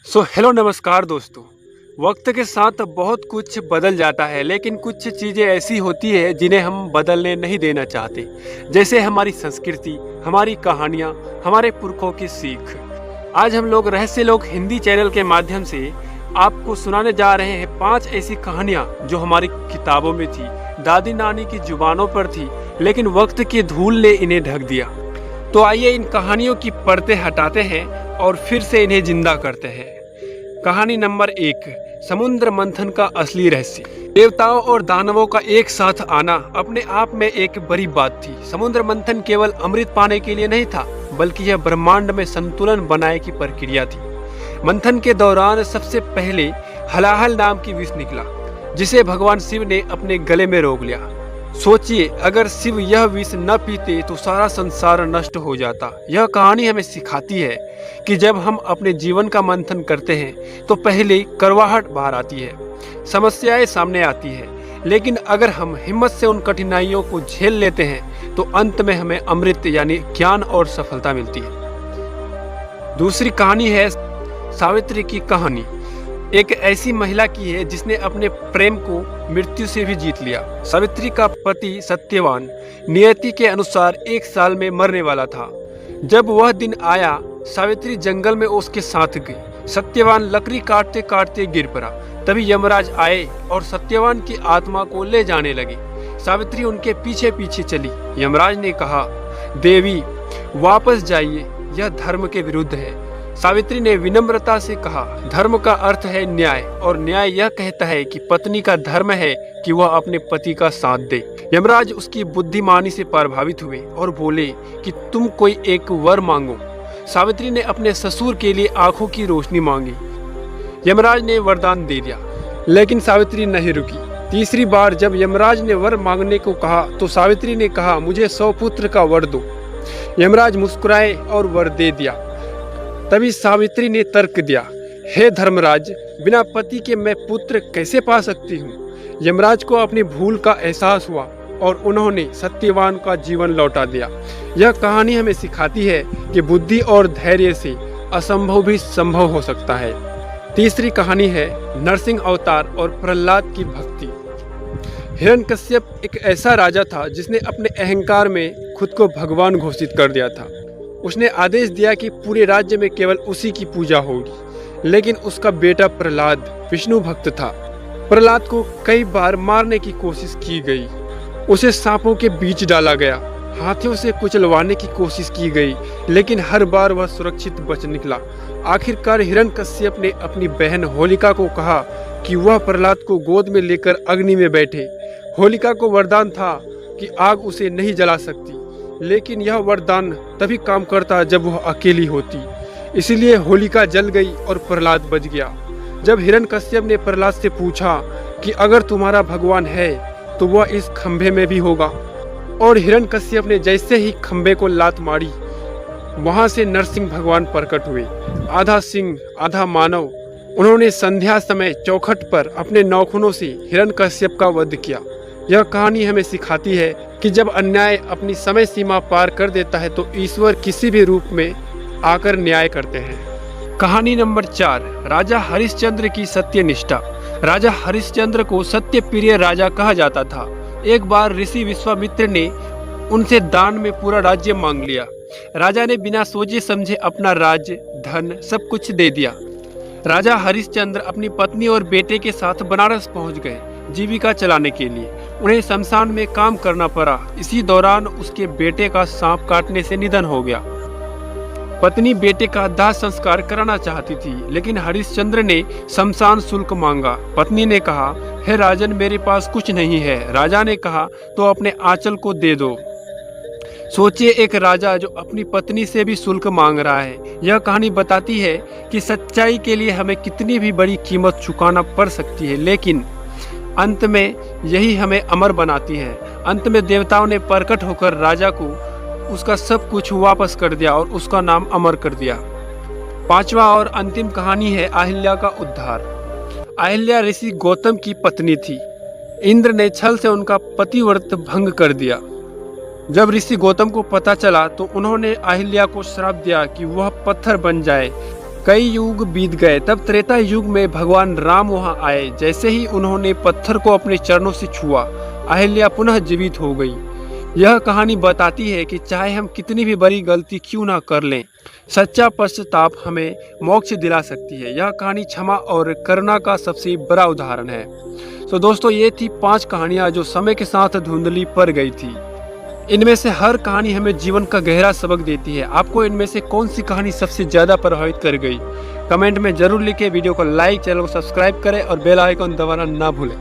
Hello नमस्कार दोस्तों। वक्त के साथ बहुत कुछ बदल जाता है, लेकिन कुछ चीज़ें ऐसी होती है जिन्हें हम बदलने नहीं देना चाहते। जैसे हमारी संस्कृति, हमारी कहानियाँ, हमारे पुरखों की सीख। आज हम लोग रहस्य लोग हिंदी चैनल के माध्यम से आपको सुनाने जा रहे हैं 5 ऐसी कहानियाँ जो हमारी किताबों में थी, दादी नानी की जुबानों पर थी, लेकिन वक्त की धूल ने इन्हें ढक दिया। तो आइए इन कहानियों की परतें हटाते हैं और फिर से इन्हें जिंदा करते हैं। कहानी नंबर 1, समुद्र मंथन का असली रहस्य। देवताओं और दानवों का एक साथ आना अपने आप में एक बड़ी बात थी। समुद्र मंथन केवल अमृत पाने के लिए नहीं था, बल्कि यह ब्रह्मांड में संतुलन बनाने की प्रक्रिया थी। मंथन के दौरान सबसे पहले हलाहल नाम की विष निकला, जिसे भगवान शिव ने अपने गले में रोक लिया। सोचिए, अगर शिव यह विष न पीते तो सारा संसार नष्ट हो जाता। यह कहानी हमें सिखाती है कि जब हम अपने जीवन का मंथन करते हैं तो पहले कड़वाहट बाहर आती है, समस्याएं सामने आती है, लेकिन अगर हम हिम्मत से उन कठिनाइयों को झेल लेते हैं तो अंत में हमें अमृत यानी ज्ञान और सफलता मिलती है। दूसरी कहानी है सावित्री की कहानी। एक ऐसी महिला की है जिसने अपने प्रेम को मृत्यु से भी जीत लिया। सावित्री का पति सत्यवान नियति के अनुसार 1 साल में मरने वाला था। जब वह दिन आया, सावित्री जंगल में उसके साथ गई। सत्यवान लकड़ी काटते काटते गिर पड़ा। तभी यमराज आए और सत्यवान की आत्मा को ले जाने लगे। सावित्री उनके पीछे पीछे चली। यमराज ने कहा, देवी वापस जाइए, यह धर्म के विरुद्ध है। सावित्री ने विनम्रता से कहा, धर्म का अर्थ है न्याय, और न्याय यह कहता है कि पत्नी का धर्म है कि वह अपने पति का साथ दे। यमराज उसकी बुद्धिमानी से प्रभावित हुए और बोले कि तुम कोई एक वर मांगो। सावित्री ने अपने ससुर के लिए आंखों की रोशनी मांगी। यमराज ने वरदान दे दिया, लेकिन सावित्री नहीं रुकी। तीसरी बार जब यमराज ने वर मांगने को कहा तो सावित्री ने कहा, मुझे 100 पुत्र का वर दो। यमराज मुस्कुराए और वर दे दिया। तभी सावित्री ने तर्क दिया, हे धर्मराज, बिना पति के मैं पुत्र कैसे पा सकती हूँ। यमराज को अपनी भूल का एहसास हुआ और उन्होंने सत्यवान का जीवन लौटा दिया। यह कहानी हमें सिखाती है कि बुद्धि और धैर्य से असंभव भी संभव हो सकता है। तीसरी कहानी है नरसिंह अवतार और प्रहलाद की भक्ति। हिरण्यकश्यप एक ऐसा राजा था जिसने अपने अहंकार में खुद को भगवान घोषित कर दिया था। उसने आदेश दिया कि पूरे राज्य में केवल उसी की पूजा होगी, लेकिन उसका बेटा प्रहलाद विष्णु भक्त था। प्रहलाद को कई बार मारने की कोशिश की गई। उसे सांपों के बीच डाला गया, हाथियों से कुचलवाने की कोशिश की गई, लेकिन हर बार वह सुरक्षित बच निकला। आखिरकार हिरण्यकश्यप ने अपनी बहन होलिका को कहा कि वह प्रहलाद को गोद में लेकर अग्नि में बैठे। होलिका को वरदान था कि आग उसे नहीं जला सकती, लेकिन यह वरदान तभी काम करता जब वह अकेली होती। इसलिए होलिका जल गई और प्रहलाद बच गया। जब हिरण्यकश्यप ने प्रहलाद से पूछा कि अगर तुम्हारा भगवान है तो वह इस खंभे में भी होगा, और हिरण्यकश्यप ने जैसे ही खंभे को लात मारी, वहां से नरसिंह भगवान प्रकट हुए, आधा सिंह आधा मानव। उन्होंने संध्या समय चौखट पर अपने नाखूनों से हिरण्यकश्यप का वध किया। यह कहानी हमें सिखाती है कि जब अन्याय अपनी समय सीमा पार कर देता है तो ईश्वर किसी भी रूप में आकर न्याय करते हैं। कहानी नंबर 4, राजा हरिश्चंद्र की सत्यनिष्ठा। राजा हरिश्चंद्र को सत्य प्रिय राजा कहा जाता था। एक बार ऋषि विश्वामित्र ने उनसे दान में पूरा राज्य मांग लिया। राजा ने बिना सोचे समझे अपना राज्य, धन सब कुछ दे दिया। राजा हरिश्चंद्र अपनी पत्नी और बेटे के साथ बनारस पहुंच गए जीविका चलाने के लिए। उन्हें शमशान में काम करना पड़ा। इसी दौरान उसके बेटे का सांप काटने से निधन हो गया। पत्नी बेटे का दाह संस्कार कराना चाहती थी, लेकिन हरिश्चंद्र ने शमशान शुल्क मांगा। पत्नी ने कहा, हे राजन, मेरे पास कुछ नहीं है। राजा ने कहा, तो अपने आंचल को दे दो। सोचिए, एक राजा जो अपनी पत्नी से भी शुल्क मांग रहा है। यह कहानी बताती है कि सच्चाई के लिए हमें कितनी भी बड़ी कीमत चुकाना पड़ सकती है, लेकिन अंत में यही हमें अमर बनाती है। अंत में देवताओं ने प्रकट होकर राजा को उसका सब कुछ वापस कर दिया और उसका नाम अमर कर दिया। 5वां और अंतिम कहानी है अहिल्या का उद्धार। अहिल्या ऋषि गौतम की पत्नी थी। इंद्र ने छल से उनका पतिव्रत भंग कर दिया। जब ऋषि गौतम को पता चला तो उन्होंने अहिल्या को श्राप दिया कि वह पत्थर बन जाए। कई युग बीत गए, तब त्रेता युग में भगवान राम वहां आए। जैसे ही उन्होंने पत्थर को अपने चरणों से छुआ, अहिल्या पुनः जीवित हो गई। यह कहानी बताती है कि चाहे हम कितनी भी बड़ी गलती क्यों ना कर लें, सच्चा पश्चाताप हमें मोक्ष दिला सकती है। यह कहानी क्षमा और करुणा का सबसे बड़ा उदाहरण है। तो दोस्तों, ये थी 5 कहानियाँ जो समय के साथ धुंधली पड़ गई थी। इनमें से हर कहानी हमें जीवन का गहरा सबक देती है। आपको इनमें से कौन सी कहानी सबसे ज़्यादा प्रभावित कर गई? कमेंट में जरूर लिखें। वीडियो को लाइक, चैनल को सब्सक्राइब करें और बेल आइकन दबाना ना भूलें।